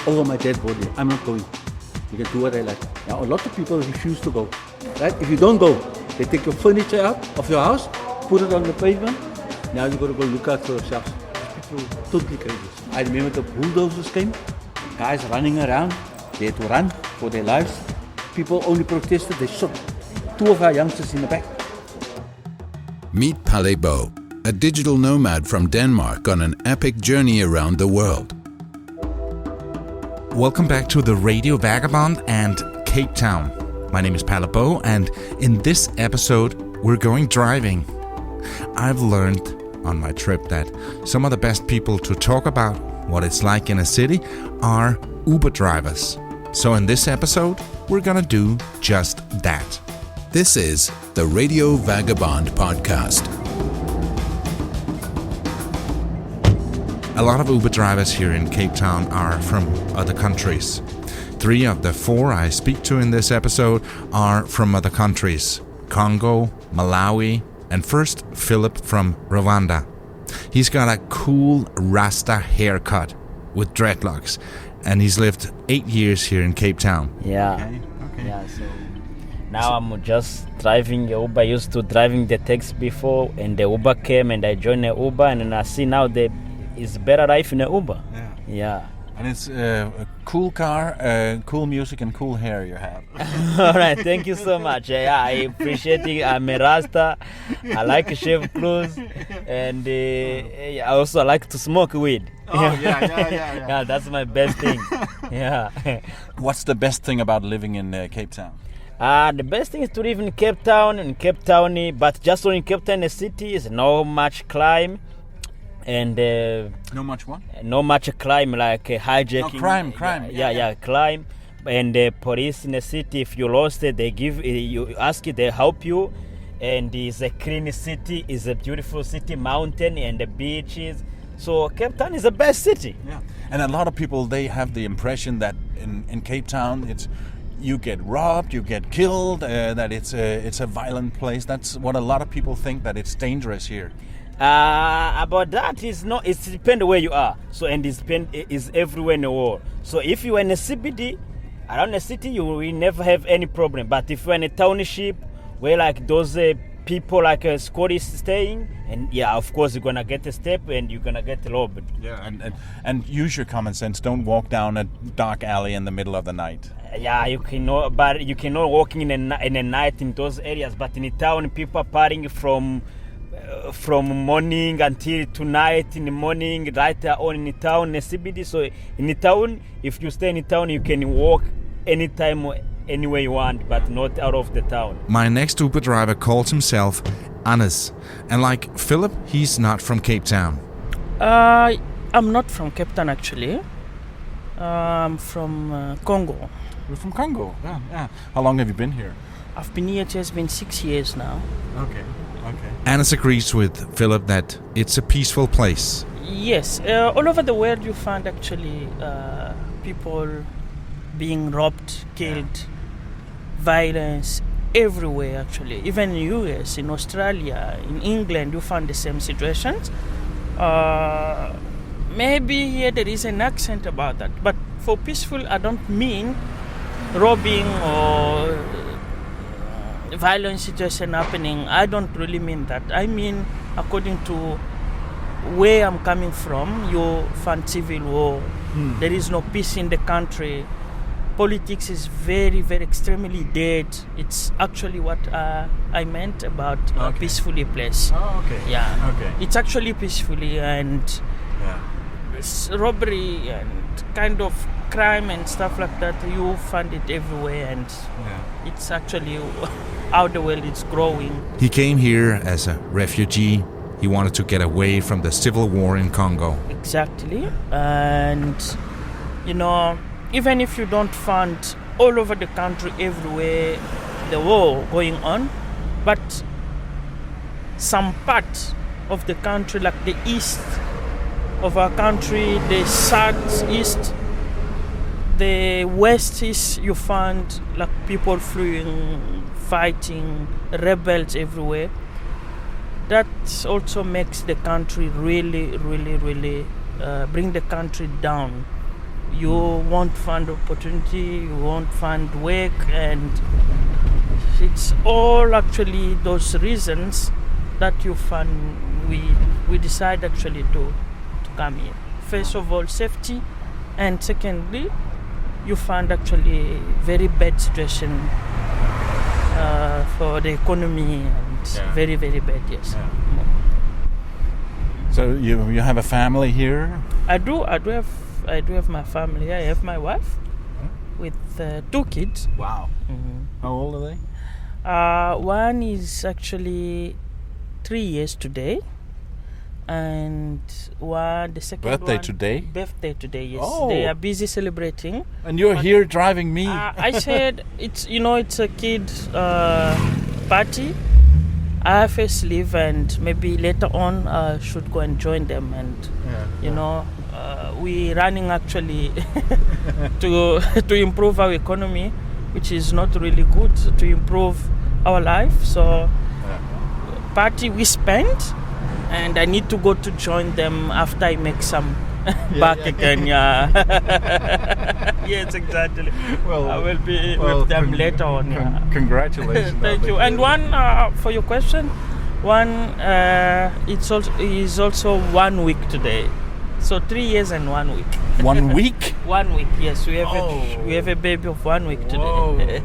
over my dead body. I'm not going. You can do what I like. Now, a lot of people refuse to go. Right? If you don't go, they take your furniture out of your house, put it on the pavement. Now you got to go look out for yourselves. People are totally crazy. I remember the bulldozers came. Guys running around. They had to run for their lives. People only protested. They shot 2 of our youngsters in the back. Meet Palle Bo, a digital nomad from Denmark on an epic journey around the world. Welcome back to the Radio Vagabond and Cape Town. My name is Palle Bo, and in this episode, we're going driving. I've learned on my trip that some of the best people to talk about what it's like in a city are Uber drivers. So in this episode, we're gonna do just that. This is the Radio Vagabond podcast. A lot of Uber drivers here in Cape Town are from other countries. 3 of the 4 I speak to in this episode are from other countries: Congo, Malawi, and first Philip from Rwanda. He's got a cool Rasta haircut with dreadlocks, and he's lived 8 years here in Cape Town. Yeah. Okay. Yeah. So now I'm just driving Uber. I used to driving the taxi before, and the Uber came, and I joined the Uber, and then I see now it's better life in the Uber. Yeah. And it's a cool car, cool music, and cool hair you have. All right, thank you so much. Yeah, I appreciate it. I'm a Rasta. I like shave clothes, and I also like to smoke weed. Oh, yeah. Yeah, that's my best thing. Yeah. What's the best thing about living in Cape Town? The best thing is to live in Cape Town, but just only Cape Town, the city is no much crime. And No much what? No much crime like hijacking. No, crime. Yeah, crime. And the police in the city, if you lost it, they give you ask it, they help you. And it's a clean city, it's a beautiful city, mountain and the beaches. So Cape Town is the best city. Yeah, and a lot of people, they have the impression that in Cape Town you get robbed, you get killed, that it's a violent place. That's what a lot of people think, that it's dangerous here. About that is not. It depends where you are. So and is everywhere in the world. So if you are in a CBD, around the city, you will never have any problem. But if you're in a township where like those people like Scottish staying, and yeah, of course you're gonna get a step and you're gonna get robbed. Yeah, and use your common sense. Don't walk down a dark alley in the middle of the night. Yeah, you cannot walking in the night in those areas. But in the town, people are partying from morning until tonight in the morning, right there on in the town, in the CBD. So in the town, if you stay in the town, you can walk anytime, anywhere you want, but not out of the town. My next Uber driver calls himself Anas, and like Philip, he's not from Cape Town. I'm not from Cape Town actually. I'm from Congo. You're from Congo? Yeah. How long have you been here? I've been here, it has been 6 years now. Okay. Anas agrees with Philip that it's a peaceful place. Yes, all over the world you find actually people being robbed, killed, violence everywhere actually. Even in US, in Australia, in England, you find the same situations. Maybe here there is an accent about that, but for peaceful I don't mean robbing or violent situation happening. I don't really mean that. I mean, according to where I'm coming from, you find civil war. There is no peace in the country. Politics is very, very extremely dead. It's actually what I meant about peacefully place. Oh, okay. Yeah. Okay. It's actually peacefully, and it's robbery and kind of crime and stuff like that. You find it everywhere, and it's actually how the world is growing. He came here as a refugee. He wanted to get away from the civil war in Congo. Exactly. And, even if you don't find all over the country, everywhere, the war going on, but some part of the country, like the east of our country, the southeast, the west is, you find like people fleeing, fighting, rebels everywhere. That also makes the country really, really, really bring the country down. you won't find opportunity, you won't find work, and it's all actually those reasons that you find we decide actually to come here. First of all, safety, and secondly, you find actually very bad situation for the economy, and very, very bad, yes. Yeah. So you have a family here? I do have my family. I have my wife with 2 kids. Wow. How old are they? One is actually 3 years today, and the second Birthday one, today? Birthday today, yes. Oh. They are busy celebrating. And you're here driving me? I said it's a kid party. I first leave, and maybe later on I should go and join them, and we running actually to improve our economy, which is not really good, to improve our life. So party we spend, and I need to go to join them after I make some back again. Yeah. Yes, exactly. Well, I will be with them later on. Congratulations. Thank you. And one for your question, one is also 1 week today. So 3 years and 1 week. 1 week? 1 week, yes. We have a baby of 1 week today.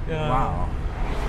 Wow.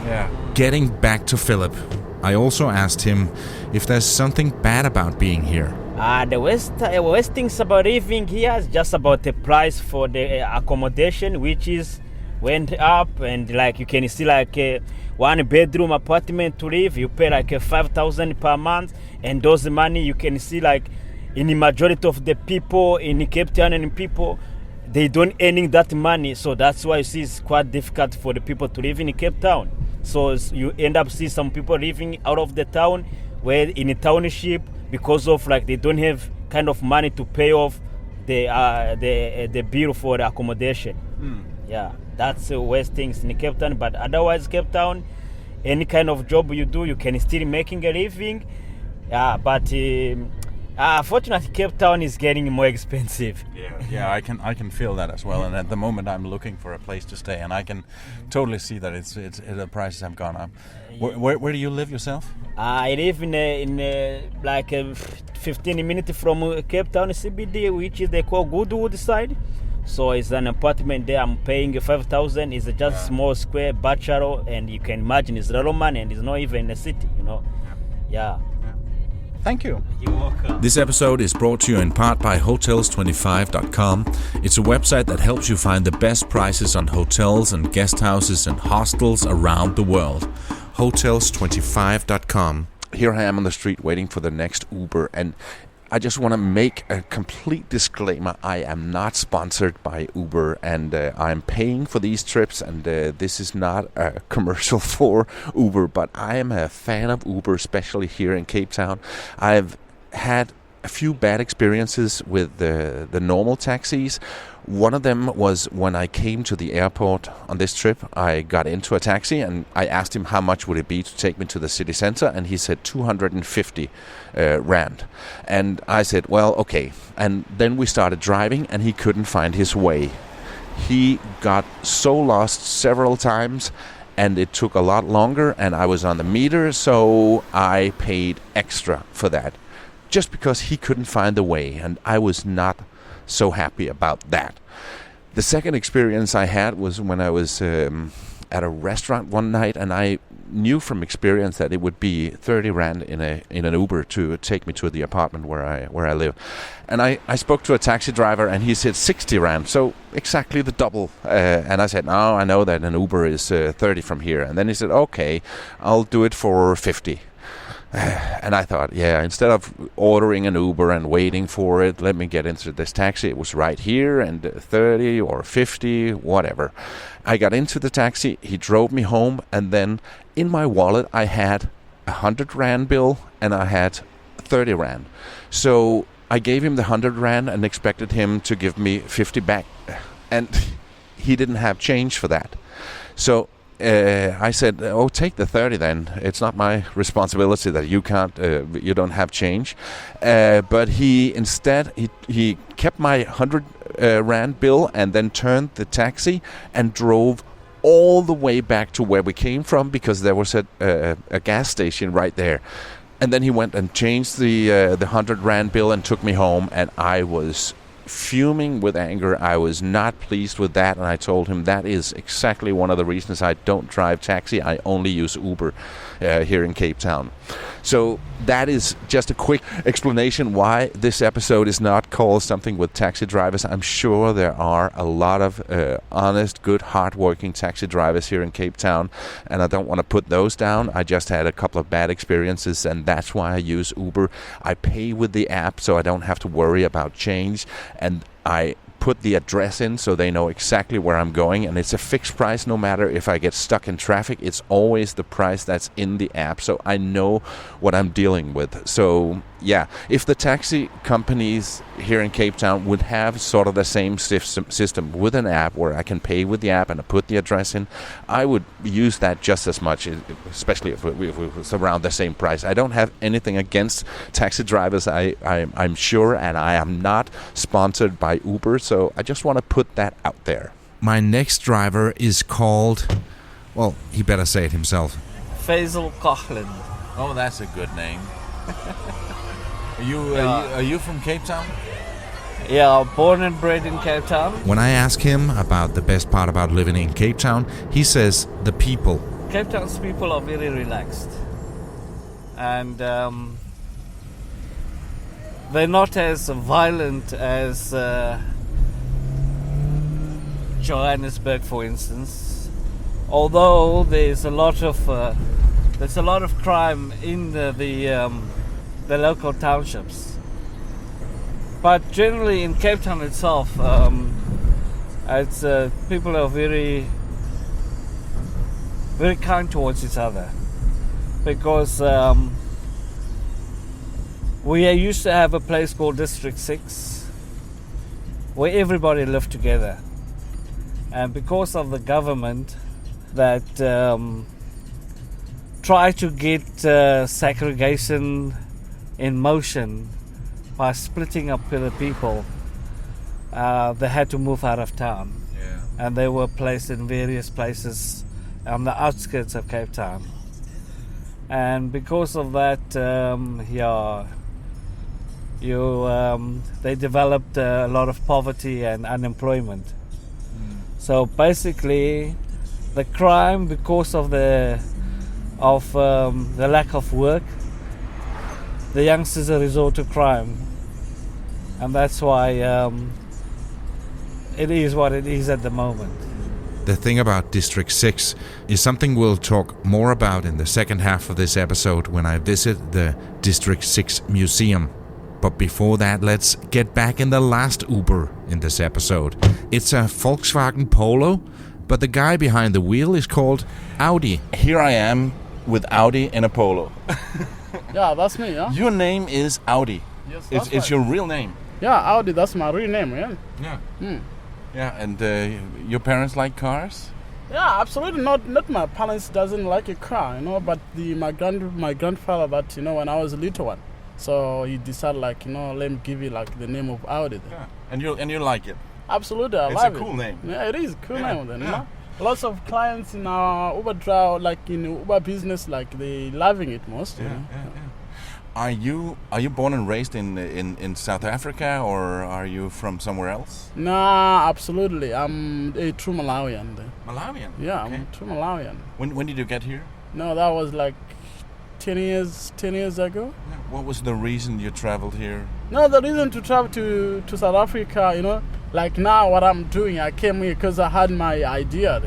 Yeah. Getting back to Philip, I also asked him if there's something bad about being here. The worst things about living here is just about the price for the accommodation, which is went up, and like you can see like a 1-bedroom apartment to live, you pay like 5,000 per month, and those money you can see like in the majority of the people in Cape Town and people, they don't earning that money, so that's why you see it's quite difficult for the people to live in Cape Town. So you end up see some people living out of the town, where in a township, because of like they don't have kind of money to pay off the bill for the accommodation. Yeah, that's the worst things in Cape Town. But otherwise, Cape Town, any kind of job you do, you can still making a living. Yeah, but fortunately, Cape Town is getting more expensive. Yeah, I can feel that as well. And at the moment, I'm looking for a place to stay, and I can totally see that it's the prices have gone up. Where do you live yourself? I live in like 15 minutes from Cape Town CBD, which is they call Goodwood side. So it's an apartment there. I'm paying 5,000. It's just a small square bachelor, and you can imagine it's a lot of money, and it's not even in the city, Yeah. Thank you. You're welcome. This episode is brought to you in part by Hotels25.com. It's a website that helps you find the best prices on hotels and guest houses and hostels around the world. Hotels25.com. Here I am on the street waiting for the next Uber, and I just want to make a complete disclaimer. I am not sponsored by Uber, and I'm paying for these trips, and this is not a commercial for Uber, but I am a fan of Uber, especially here in Cape Town. I've had a few bad experiences with the normal taxis. One of them was when I came to the airport on this trip. I got into a taxi and I asked him how much would it be to take me to the city center, and he said 250 rand. And I said, well, okay. And then we started driving and he couldn't find his way. He got so lost several times, and it took a lot longer, and I was on the meter, so I paid extra for that just because he couldn't find the way, and I was not so happy about that. The second experience I had was when I was at a restaurant one night, and I knew from experience that it would be 30 rand in an Uber to take me to the apartment where I live. And I spoke to a taxi driver, and he said 60 rand, so exactly the double. And I said, no, I know that an Uber is 30 from here. And then he said, okay, I'll do it for 50. And I thought, yeah, instead of ordering an Uber and waiting for it, let me get into this taxi. It was right here, and 30 or 50, whatever. I got into the taxi, he drove me home, and then in my wallet I had 100 rand bill and I had 30 rand. So I gave him the 100 rand and expected him to give me 50 back. And he didn't have change for that. So I said, "Oh, take the 30 then. It's not my responsibility that you can't, you don't have change." But he instead he kept my 100 rand bill and then turned the taxi and drove all the way back to where we came from, because there was a gas station right there. And then he went and changed the 100 rand bill and took me home, and I was fuming with anger. I was not pleased with that, and I told him that is exactly one of the reasons I don't drive taxi. I only use Uber here in Cape Town. So that is just a quick explanation why this episode is not called something with taxi drivers. I'm sure there are a lot of honest, good, hard-working taxi drivers here in Cape Town, and I don't want to put those down. I just had a couple of bad experiences, and that's why I use Uber. I pay with the app, so I don't have to worry about change, and I put the address in so they know exactly where I'm going, and it's a fixed price. No matter if I get stuck in traffic, it's always the price that's in the app, so I know what I'm dealing with. So yeah, if the taxi companies here in Cape Town would have sort of the same system with an app where I can pay with the app and I put the address in, I would use that just as much, especially if it was around the same price. I don't have anything against taxi drivers, I'm sure, and I am not sponsored by Uber, so I just want to put that out there. My next driver is called, well, he better say it himself. Faisal Coughlin. Oh, that's a good name. Are you from Cape Town? Yeah, born and bred in Cape Town. When I ask him about the best part about living in Cape Town, he says the people. Cape Town's people are very relaxed. And they're not as violent as Johannesburg, for instance. Although there's a lot of crime in the local townships. But generally in Cape Town itself, it's people are very, very kind towards each other, because we used to have a place called District 6 where everybody lived together, and because of the government that tried to get segregation in motion by splitting up the people, they had to move out of town. Yeah. And they were placed in various places on the outskirts of Cape Town. And because of that, they developed a lot of poverty and unemployment. So basically, the crime, because of the lack of work, the youngsters resort to crime, and that's why it is what it is at the moment. The thing about District 6 is something we'll talk more about in the second half of this episode when I visit the District 6 Museum. But before that, let's get back in the last Uber in this episode. It's a Volkswagen Polo, but the guy behind the wheel is called Audi. Here I am with Audi in a Polo. Yeah, that's me, yeah? Your name is Audi. Yes, It's right. your real name. Yeah, Audi, that's my real name, yeah? Yeah. Yeah, and your parents like cars? Yeah, absolutely not my parents doesn't like a car, but my grandfather, that, when I was a little one. So he decided, let me give you, the name of Audi. Then. Yeah, and you like it? Absolutely, I It's love it. It's a cool name. Yeah, it is a cool name, then, Yeah. Lots of clients in our Uber drive, in Uber business, they loving it most. Yeah. Are you born and raised in South Africa, or are you from somewhere else? Nah, absolutely. I'm a true Malawian. Then. Malawian? Yeah, Okay. I'm a true Malawian. When did you get here? No, that was 10 years ago. What was the reason you traveled here? No, the reason to travel to South Africa, now what I'm doing, I came here because I had my idea,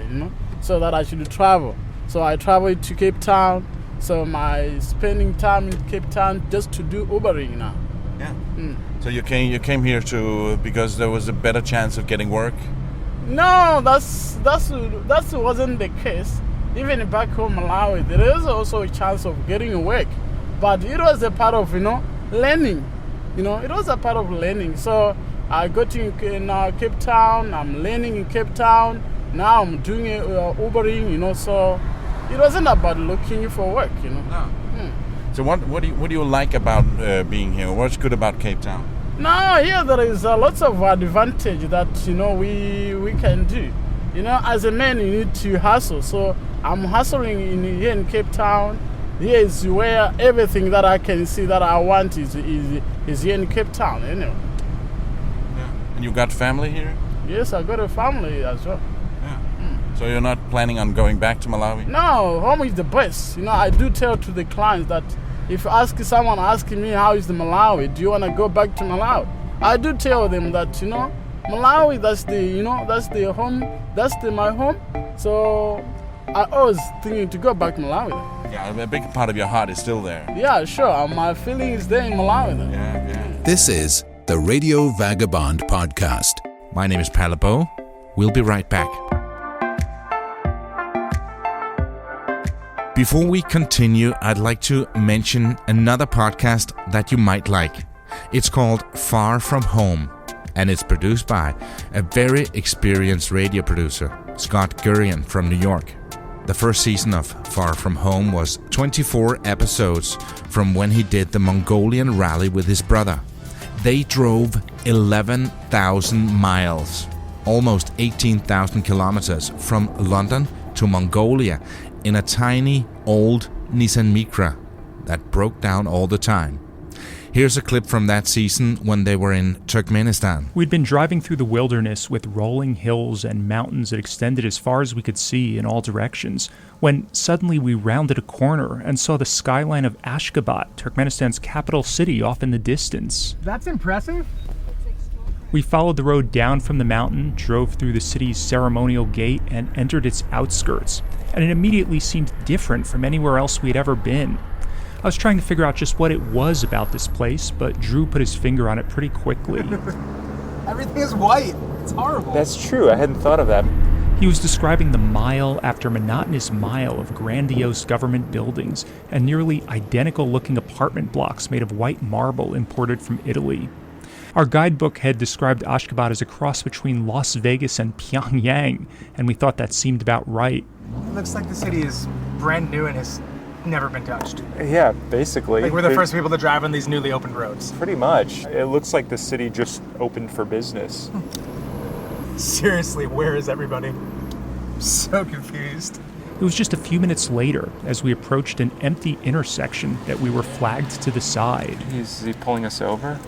so that I should travel. So I traveled to Cape Town. So my spending time in Cape Town just to do Ubering now. Yeah. So you came here because there was a better chance of getting work? No, that wasn't the case. Even back home in Malawi, there is also a chance of getting work. But it was a part of, learning. It was a part of learning. So I got in Cape Town, I'm learning in Cape Town, Now I'm doing Ubering, so it wasn't about looking for work, No. So what do you like about being here? What's good about Cape Town? No, here there is lots of advantage that we can do. As a man, you need to hustle. So I'm hustling here in Cape Town. Here is where everything that I can see that I want is here in Cape Town. Yeah. And you got family here? Yes, I got a family as well. Yeah. So you're not planning on going back to Malawi? No, home is the best. I do tell to the clients that if someone asking me how is the Malawi, do you want to go back to Malawi? I do tell them that Malawi, that's the home, that's my home. So I always thinking to go back to Malawi. Yeah, a big part of your heart is still there. Yeah, sure. My feeling is there in Malawi. Yeah. This is the Radio Vagabond podcast. My name is Palebo. We'll be right back. Before we continue, I'd like to mention another podcast that you might like. It's called Far From Home, and it's produced by a very experienced radio producer, Scott Gurian from New York. The first season of Far From Home was 24 episodes from when he did the Mongolian rally with his brother. They drove 11,000 miles, almost 18,000 kilometers from London to Mongolia in a tiny old Nissan Micra that broke down all the time. Here's a clip from that season when they were in Turkmenistan. We'd been driving through the wilderness with rolling hills and mountains that extended as far as we could see in all directions, when suddenly we rounded a corner and saw the skyline of Ashgabat, Turkmenistan's capital city, off in the distance. That's impressive. We followed the road down from the mountain, drove through the city's ceremonial gate, and entered its outskirts, and it immediately seemed different from anywhere else we had ever been. I was trying to figure out just what it was about this place, but Drew put his finger on it pretty quickly. Everything is white. It's horrible. That's true. I hadn't thought of that. He was describing the mile after monotonous mile of grandiose government buildings and nearly identical-looking apartment blocks made of white marble imported from Italy. Our guidebook had described Ashgabat as a cross between Las Vegas and Pyongyang, and we thought that seemed about right. It looks like the city is brand new and has never been touched. Yeah, basically. Like we're the first people to drive on these newly opened roads. Pretty much. It looks like the city just opened for business. Seriously, where is everybody? I'm so confused. It was just a few minutes later as we approached an empty intersection that we were flagged to the side. Is he pulling us over?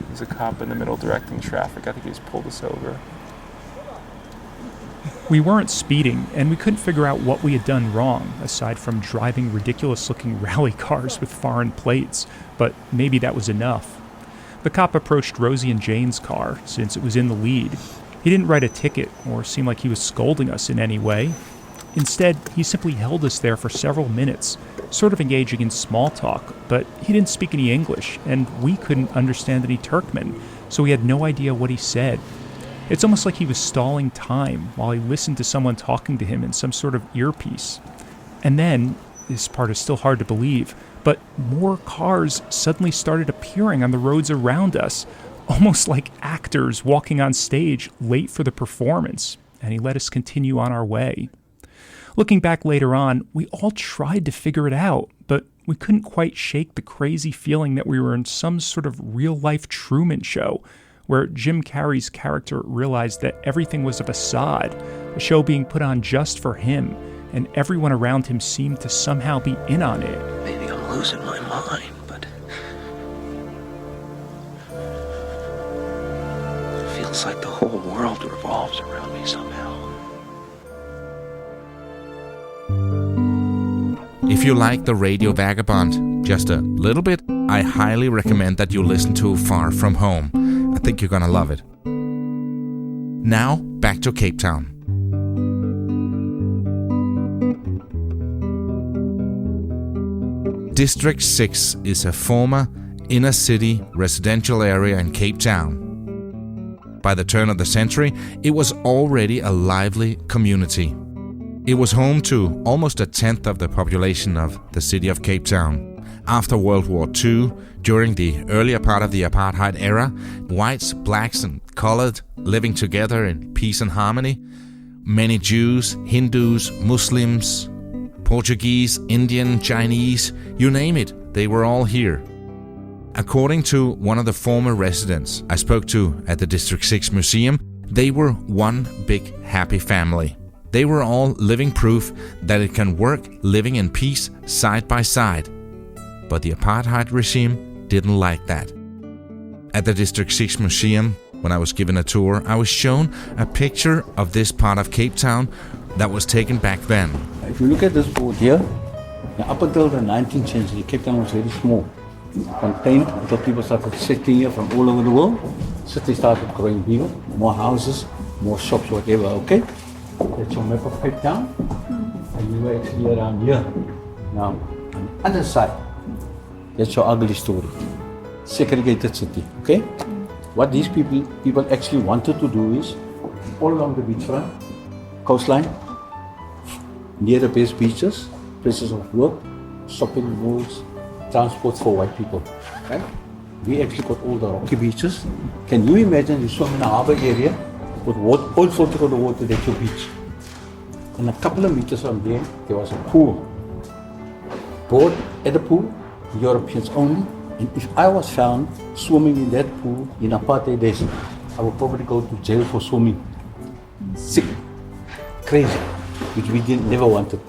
There's a cop in the middle directing traffic. I think he's pulled us over. We weren't speeding, and we couldn't figure out what we had done wrong, aside from driving ridiculous-looking rally cars with foreign plates, but maybe that was enough. The cop approached Rosie and Jane's car, since it was in the lead. He didn't write a ticket or seem like he was scolding us in any way. Instead, he simply held us there for several minutes, sort of engaging in small talk, but he didn't speak any English, and we couldn't understand any Turkmen, so we had no idea what he said. It's almost like he was stalling time while he listened to someone talking to him in some sort of earpiece. And then, this part is still hard to believe, but more cars suddenly started appearing on the roads around us, almost like actors walking on stage late for the performance, and he let us continue on our way. Looking back later on, we all tried to figure it out, but we couldn't quite shake the crazy feeling that we were in some sort of real-life Truman Show, where Jim Carrey's character realized that everything was a facade, a show being put on just for him, and everyone around him seemed to somehow be in on it. Maybe I'm losing my mind, but it feels like the whole world revolves around me somehow. If you like the Radio Vagabond just a little bit, I highly recommend that you listen to Far From Home. I think you're gonna love it. Now, back to Cape Town. District 6 is a former inner-city residential area in Cape Town. By the turn of the century, it was already a lively community. It was home to almost a tenth of the population of the city of Cape Town. After World War II, during the earlier part of the apartheid era, whites, blacks and colored living together in peace and harmony, Many Jews, Hindus, Muslims, Portuguese, Indian, Chinese, you name it, they were all here. According to one of the former residents I spoke to at the District 6 Museum, they were one big happy family. They were all living proof that it can work living in peace side by side. But the apartheid regime didn't like that. At the District 6 Museum, when I was given a tour, I was shown a picture of this part of Cape Town that was taken back then. If you look at this board here, up until the 19th century, Cape Town was very small. Contained until people started settling here from all over the world. Cities started growing bigger, more houses, more shops, whatever, okay? That's your map of Cape Town. And you were actually around here. Now, on the other side, that's your ugly story. Segregated city, okay? What these people actually wanted to do is, all along the beachfront, coastline, near the best beaches, places of work, shopping malls, transport for white people, right? We actually got all the rocky beaches. Can you imagine you swim in a harbour area with all sorts of water, that's your beach. And a couple of meters from there was a pool. Board at the pool, Europeans only. And if I was found swimming in that pool in apartheid days, I would probably go to jail for swimming. Sick, crazy, which we never wanted.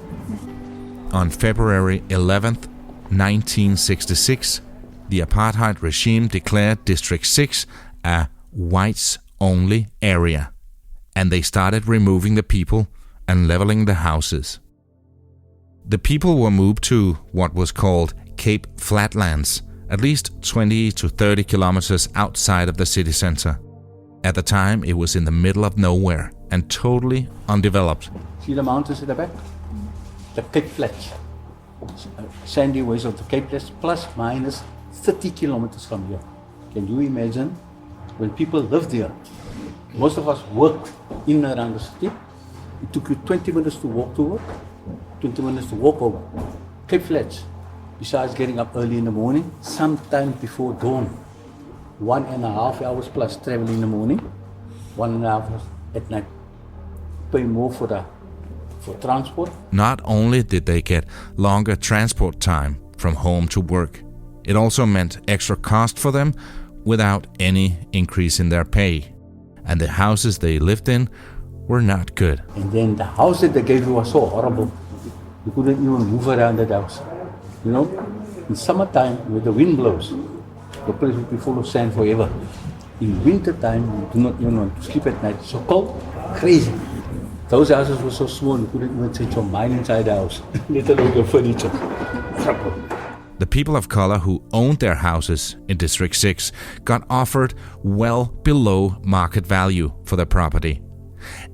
On February 11th, 1966, the apartheid regime declared District 6 a whites-only area, and they started removing the people and leveling the houses. The people were moved to what was called Cape Flatlands, at least 20 to 30 kilometers outside of the city center. At the time, it was in the middle of nowhere and totally undeveloped. See the mountains at the back? The Cape Flats. Sandy ways of the Cape Flats, plus minus 30 kilometers from here. Can you imagine when people lived there? Most of us worked in and around the city. It took you 20 minutes to walk to work, 20 minutes to walk over. Cape Flats, besides getting up early in the morning, sometime before dawn, 1.5 hours plus traveling in the morning, 1.5 hours at night. Pay more for transport. Not only did they get longer transport time from home to work, it also meant extra cost for them without any increase in their pay. And the houses they lived in were not good. And then the house that they gave you was so horrible. You couldn't even move around that house. You know, in summertime, when the wind blows, the place will be full of sand forever. In winter time, you do not even want to sleep at night. It's so cold, crazy. Those houses were so small, you couldn't even set your mind inside the house, let alone your furniture. The people of color who owned their houses in District 6 got offered well below market value for their property.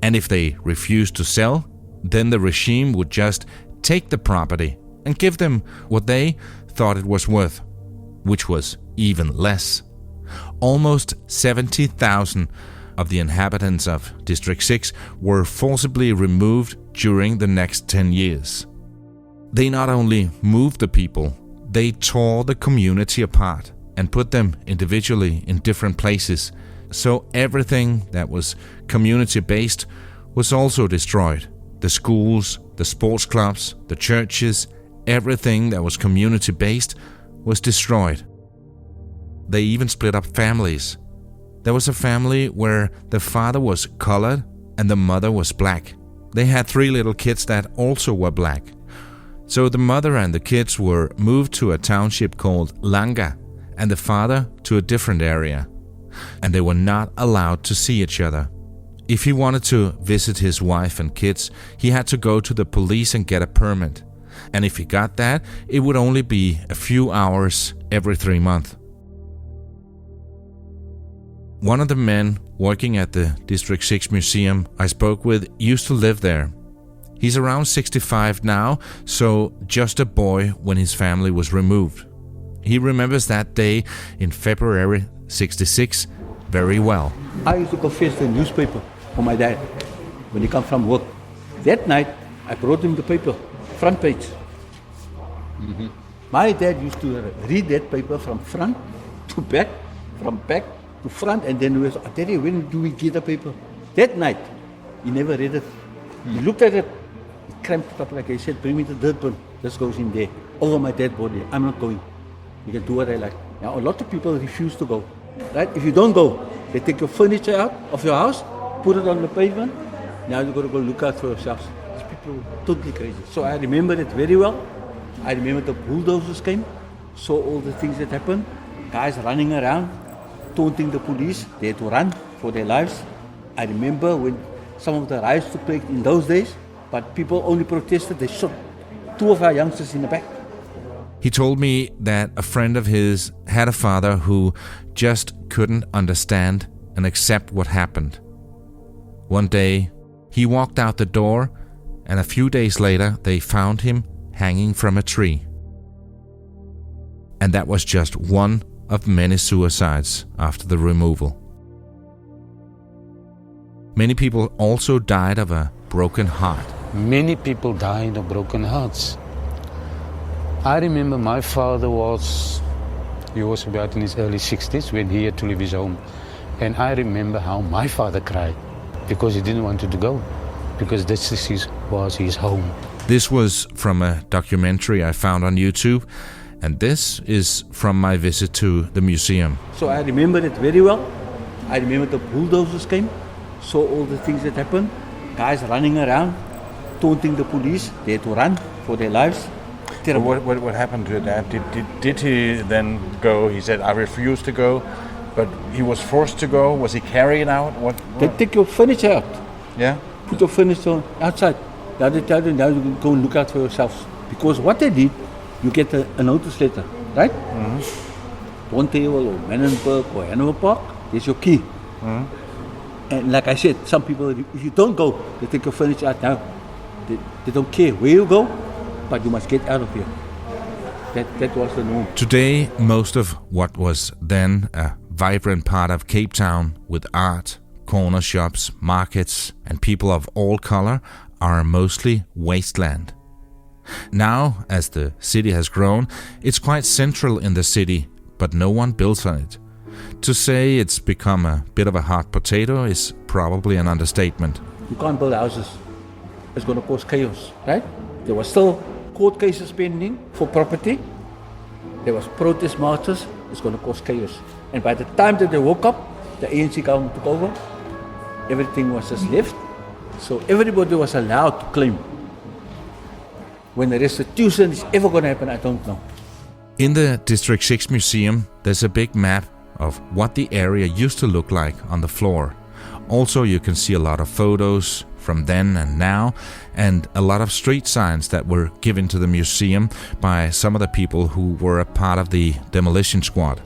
And if they refused to sell, then the regime would just take the property and give them what they thought it was worth, which was even less. Almost 70,000 of the inhabitants of District 6 were forcibly removed during the next 10 years. They not only moved the people, they tore the community apart and put them individually in different places, so everything that was community-based was also destroyed. The schools, the sports clubs, the churches, everything that was community-based was destroyed. They even split up families. There was a family where the father was colored and the mother was black. They had 3 little kids that also were black. So the mother and the kids were moved to a township called Langa, and the father to a different area. And they were not allowed to see each other. If he wanted to visit his wife and kids, he had to go to the police and get a permit. And if he got that, it would only be a few hours every 3 months. One of the men working at the District 6 Museum I spoke with used to live there. He's around 65 now, so just a boy when his family was removed. He remembers that day in February 66 very well. I used to go fetch the newspaper for my dad when he come from work. That night, I brought him the paper, front page. Mm-hmm. My dad used to read that paper from front to back, from back to front, and then we was, I tell you, when do we get the paper? That night, he never read it. He looked at it, cramped up like I said, bring me the dirt bin. This goes in there, over my dead body. I'm not going. You can do what I like. Now, a lot of people refuse to go. Right? If you don't go, they take your furniture out of your house, put it on the pavement. Now you've got to go look out for yourselves. These people are totally crazy. So I remember it very well. I remember the bulldozers came, saw all the things that happened. Guys running around, taunting the police. They had to run for their lives. I remember when some of the riots took place in those days, but people only protested. They shot 2 of our youngsters in the back. He told me that a friend of his had a father who just couldn't understand and accept what happened. One day, he walked out the door, and a few days later, they found him hanging from a tree. And that was just one of many suicides after the removal. Many people also died of a broken heart. Many people died of broken hearts. I remember my father was about in his early 60s when he had to leave his home. And I remember how my father cried because he didn't want to go, because this was his home. This was from a documentary I found on YouTube, and this is from my visit to the museum. So I remember it very well. I remember the bulldozers came, saw all the things that happened. Guys running around, taunting the police. They had to run for their lives. What happened to that? Did he then go? He said, I refuse to go, but he was forced to go. Was he carried out? They take your furniture out. Yeah? Put your furniture outside. Now they tell you, now you can go and look out for yourselves. Because what they did, you get a notice letter, right? Mm-hmm. Bonteheuwel or Menenberg or Hanover Park, there's your key. Mm-hmm. And like I said, some people, if you don't go, they take your furniture out now. They don't care where you go, but you must get out of here. That was the norm. Today, most of what was then a vibrant part of Cape Town with art, corner shops, markets, and people of all color are mostly wasteland. Now, as the city has grown, it's quite central in the city, but no one builds on it. To say it's become a bit of a hot potato is probably an understatement. You can't build houses. It's going to cause chaos, right? There were still court cases pending for property. There was protest marches. It's going to cause chaos. And by the time that they woke up, the ANC government took over. Everything was just left. So everybody was allowed to claim. When the restitution is ever going to happen, I don't know. In the District 6 Museum, there's a big map of what the area used to look like on the floor. Also, you can see a lot of photos from then and now, and a lot of street signs that were given to the museum by some of the people who were a part of the demolition squad.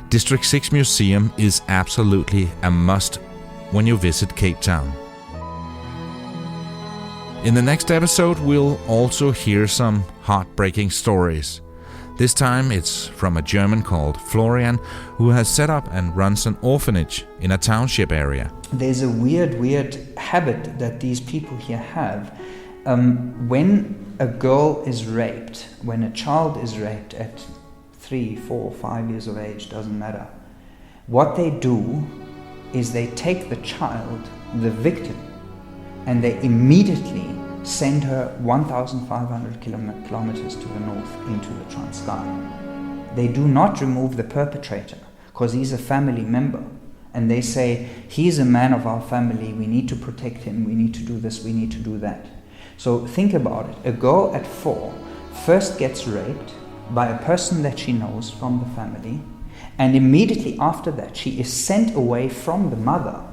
District 6 Museum is absolutely a must when you visit Cape Town. In the next episode, we'll also hear some heartbreaking stories. This time it's from a German called Florian, who has set up and runs an orphanage in a township area. There's a weird habit that these people here have. When a girl is raped, when a child is raped at 3, 4, 5 years of age, doesn't matter, what they do is they take the child, the victim, and they immediately send her 1,500 kilometers to the north into the Transkei. They do not remove the perpetrator because he's a family member, and they say, he's a man of our family, we need to protect him, we need to do this, we need to do that. So think about it. A girl at 4 first gets raped by a person that she knows from the family, and immediately after that she is sent away from the mother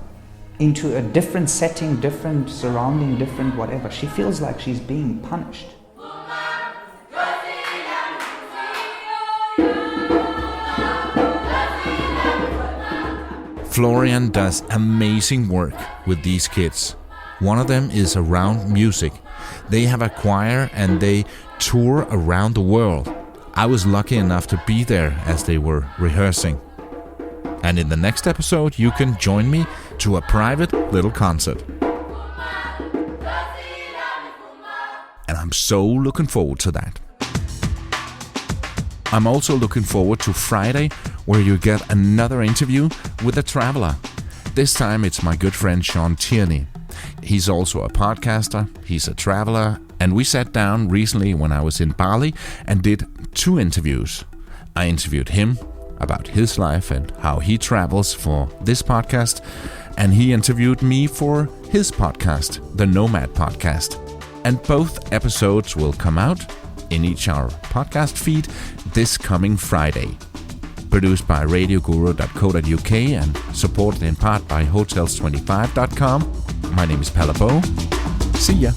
into a different setting, different surrounding, different whatever. She feels like she's being punished. Florian does amazing work with these kids. One of them is around music. They have a choir and they tour around the world. I was lucky enough to be there as they were rehearsing. And in the next episode, you can join me to a private little concert. And I'm so looking forward to that. I'm also looking forward to Friday, where you get another interview with a traveler. This time it's my good friend Sean Tierney. He's also a podcaster, he's a traveler, and we sat down recently when I was in Bali and did 2 interviews. I interviewed him about his life and how he travels for this podcast, and he interviewed me for his podcast, the Nomad Podcast. And both episodes will come out in each our podcast feed this coming Friday. Produced by radioguru.co.uk and supported in part by hotels25.com. My name is Palle Bo. See ya.